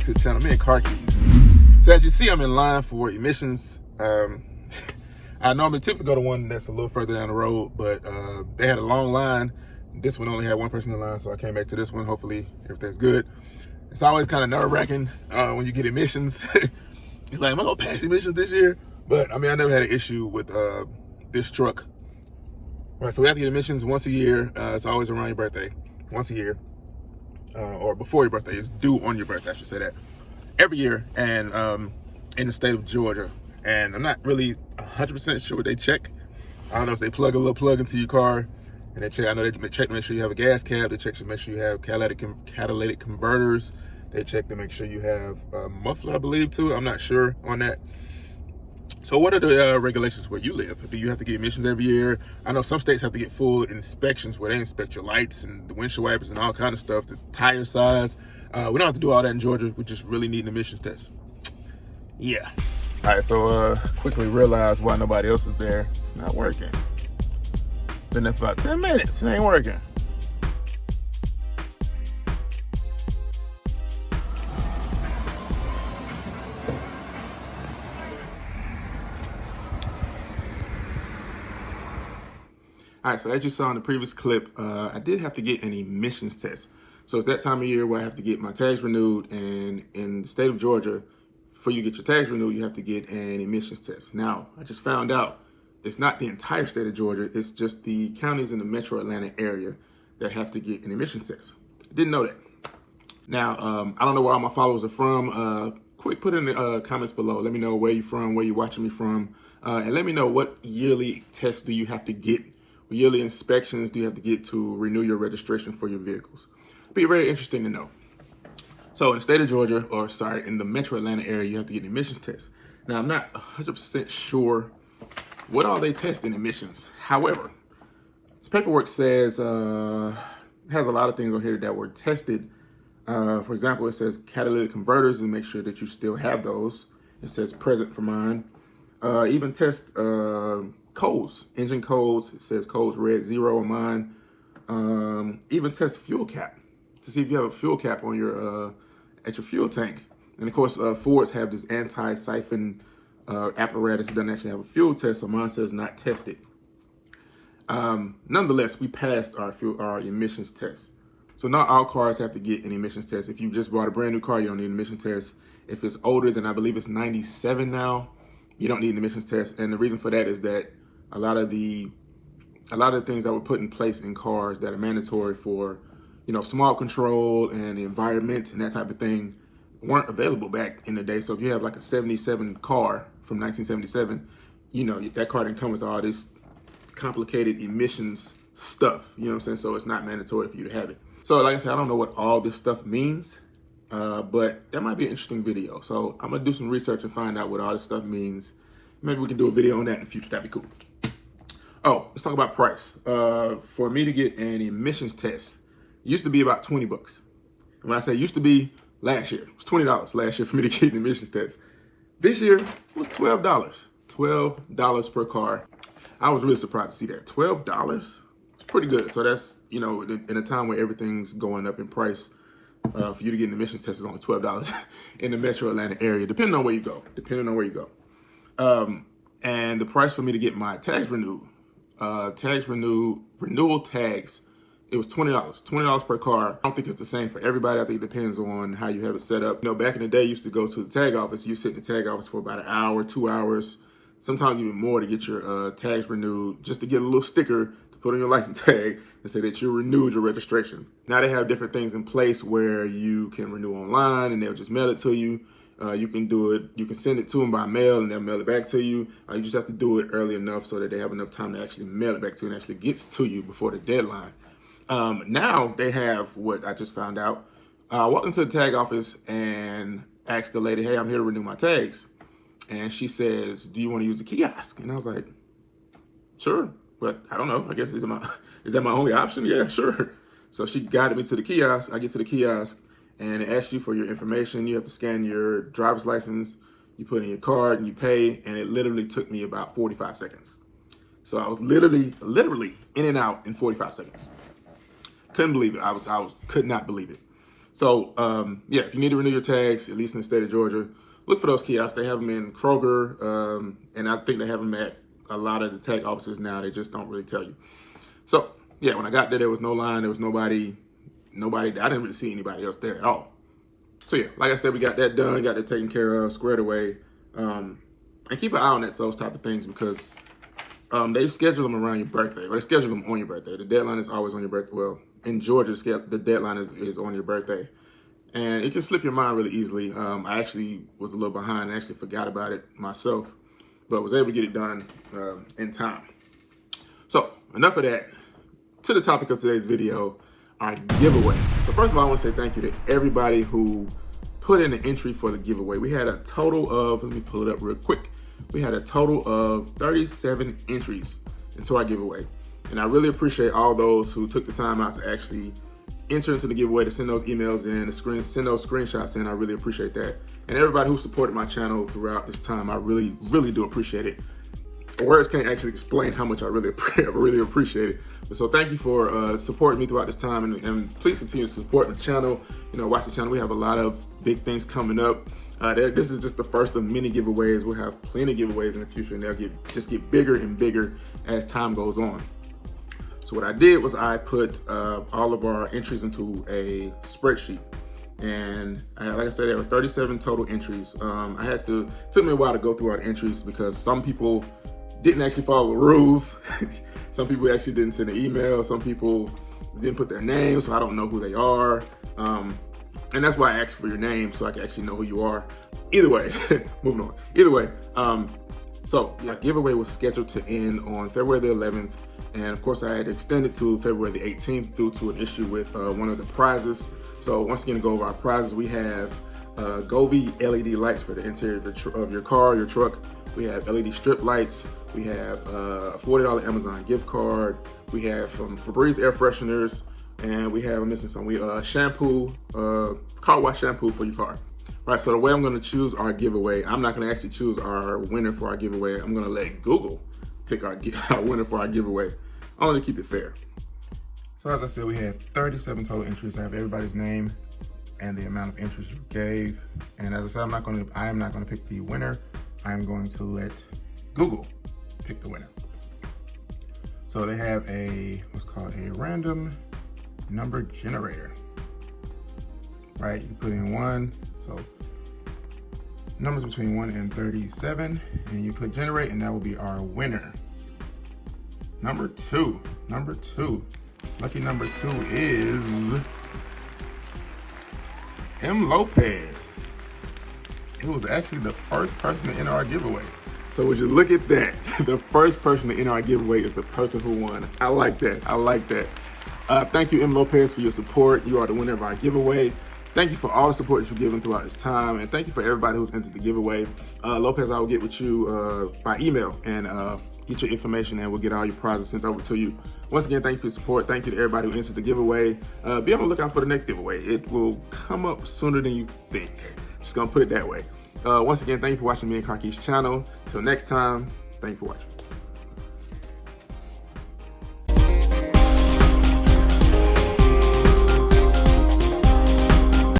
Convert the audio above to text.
to the channel. Me and Car Keys. So as you see, I'm in line for emissions. I normally typically go to one that's a little further down the road, but they had a long line. This one only had one person in line, so I came back to this one. Hopefully everything's good. It's always kind of nerve-wracking when you get emissions. It's like, am I gonna pass emissions this year? But I mean, I never had an issue with this truck. All right, so we have to get emissions once a year. It's always around your birthday, once a year, or before your birthday. It's due on your birthday, I should say that. Every year, and in the state of Georgia. And I'm not really 100% sure what they check. I don't know if they plug a little plug into your car, and they check. I know they check to make sure you have a gas cap. They check to make sure you have catalytic converters. They check to make sure you have a muffler, I believe, too. I'm not sure on that. So what are the regulations where you live? Do you have to get emissions every year? I know some states have to get full inspections where they inspect your lights and the windshield wipers and all kind of stuff, the tire size. We don't have to do all that in Georgia. We just really need an emissions test. Yeah. All right, so quickly realized why nobody else is there. It's not working. Been there for about 10 minutes. It ain't working. All right, so as you saw in the previous clip, I did have to get an emissions test. So it's that time of year where I have to get my tags renewed, and in the state of Georgia, for you to get your tags renewed, you have to get an emissions test. Now, I just found out it's not the entire state of Georgia, it's just the counties in the metro Atlanta area that have to get an emissions test. I didn't know that. Now, I don't know where all my followers are from. Quick, put in the comments below. Let me know where you're from, where you're watching me from, and let me know what yearly tests do you have to get. What yearly inspections do you have to get to renew your registration for your vehicles? It'd be very interesting to know. So in the state of Georgia, or sorry, in the metro Atlanta area, you have to get an emissions test. Now, I'm not 100% sure what all they test in emissions. However, this paperwork says, has a lot of things on here that were tested. For example, it says catalytic converters, and make sure that you still have those. It says present for mine. Even test codes, engine codes. It says codes red 0 on mine. Even test fuel cap to see if you have a fuel cap on your at your fuel tank. And of course, Fords have this anti-siphon apparatus that doesn't actually have a fuel test, so mine says not tested. Nonetheless, we passed our emissions test. So not all cars have to get an emissions test. If you just bought a brand new car, you don't need an emissions test. If it's older than, I believe it's 97 now, you don't need an emissions test. And the reason for that is that a lot of the things that were put in place in cars that are mandatory for, you know, smog control and the environment and that type of thing weren't available back in the day. So if you have like a 77 car from 1977, you know, that car didn't come with all this complicated emissions stuff, you know what I'm saying? So it's not mandatory for you to have it. So like I said, I don't know what all this stuff means, but that might be an interesting video. So I'm gonna do some research and find out what all this stuff means. Maybe we can do a video on that in the future. That'd be cool. Oh, let's talk about price. For me to get an emissions test, it used to be about 20 bucks. And when I say used to be, last year, it was $20 last year for me to get an emissions test. This year, it was $12. $12 per car. I was really surprised to see that. $12? It's pretty good. So that's, you know, in a time where everything's going up in price, for you to get an emissions test is only $12 in the metro Atlanta area, depending on where you go. And the price for me to get my tags renewed, renewal tags, it was $20 per car. I don't think it's the same for everybody. I think it depends on how you have it set up. You know, back in the day, you used to go to the tag office. You sit in the tag office for about an hour, 2 hours, sometimes even more to get your tags renewed, just to get a little sticker to put on your license tag and say that you renewed your registration. Now they have different things in place where you can renew online and they'll just mail it to you. You can do it, you can send it to them by mail and they'll mail it back to you. You just have to do it early enough so that they have enough time to actually mail it back to you and actually gets to you before the deadline. Now they have what I just found out. I walked into the tag office and asked the lady, hey, I'm here to renew my tags. And she says, do you want to use the kiosk? And I was like, sure, but I don't know. I guess is that my only option? Yeah, sure. So she guided me to the kiosk. I get to the kiosk and it asks you for your information. You have to scan your driver's license. You put in your card and you pay. And it literally took me about 45 seconds. So I was literally in and out in 45 seconds. Couldn't believe it. I could not believe it. So yeah, if you need to renew your tags, at least in the state of Georgia, look for those kiosks. They have them in Kroger, and I think they have them at a lot of the tag offices now. They just don't really tell you. So yeah, when I got there was no line. There was nobody. I didn't really see anybody else there at all. So yeah, like I said, we got that done, got that taken care of, squared away. And keep an eye on those type of things, because they schedule them around your birthday, or they schedule them on your birthday. The deadline is always on your birthday. Well, in Georgia, the deadline is on your birthday. And it can slip your mind really easily. I actually was a little behind. I actually forgot about it myself, but was able to get it done in time. So enough of that. To the topic of today's video, our giveaway. So first of all, I want to say thank you to everybody who put in an entry for the giveaway. We had a total of, let me pull it up real quick. We had a total of 37 entries into our giveaway. And I really appreciate all those who took the time out to actually enter into the giveaway, to send those emails in, send those screenshots in. I really appreciate that. And everybody who supported my channel throughout this time, I really, really do appreciate it. Words can't actually explain how much I really appreciate it. So thank you for supporting me throughout this time, and please continue to support the channel. You know, watch the channel. We have a lot of big things coming up. This is just the first of many giveaways. We'll have plenty of giveaways in the future, and they'll just get bigger and bigger as time goes on. So what I did was I put all of our entries into a spreadsheet. And like I said, there were 37 total entries. It took me a while to go through our entries, because some people didn't actually follow the rules. Some people actually didn't send an email. Some people didn't put their name, so I don't know who they are. And that's why I asked for your name, so I can actually know who you are. Either way, moving on. Either way, so our giveaway was scheduled to end on February the 11th. And of course, I had extended to February the 18th due to an issue with one of the prizes. So once again, to go over our prizes, we have Govee LED lights for the interior of your car, your truck. We have LED strip lights. We have a $40 Amazon gift card. We have Febreze air fresheners, and we have, I'm missing some, shampoo, car wash shampoo for your car. Right, so the way I'm gonna choose our giveaway, I'm not gonna actually choose our winner for our giveaway. I'm gonna let Google pick our winner for our giveaway. I want to keep it fair. So as I said, we had 37 total entries. I have everybody's name and the amount of entries you gave. And as I said, I am not gonna pick the winner. I'm going to let Google pick the winner. So they have what's called a random number generator, right? You put in 1, so numbers between 1 and 37, and you click generate, and that will be our winner. Number two. Lucky number 2 is M. Lopez. It was actually the first person to enter our giveaway. So would you look at that? The first person to enter our giveaway is the person who won. I like that. Thank you, M. Lopez, for your support. You are the winner of our giveaway. Thank you for all the support that you've given throughout this time. And thank you for everybody who's entered the giveaway. Lopez, I will get with you by email and get your information, and we'll get all your prizes sent over to you. Once again, thank you for your support. Thank you to everybody who entered the giveaway. Be on the lookout for the next giveaway. It will come up sooner than you think. Just gonna put it that way. Once again, thank you for watching me and Karkish's channel. Till next time, thank you for watching.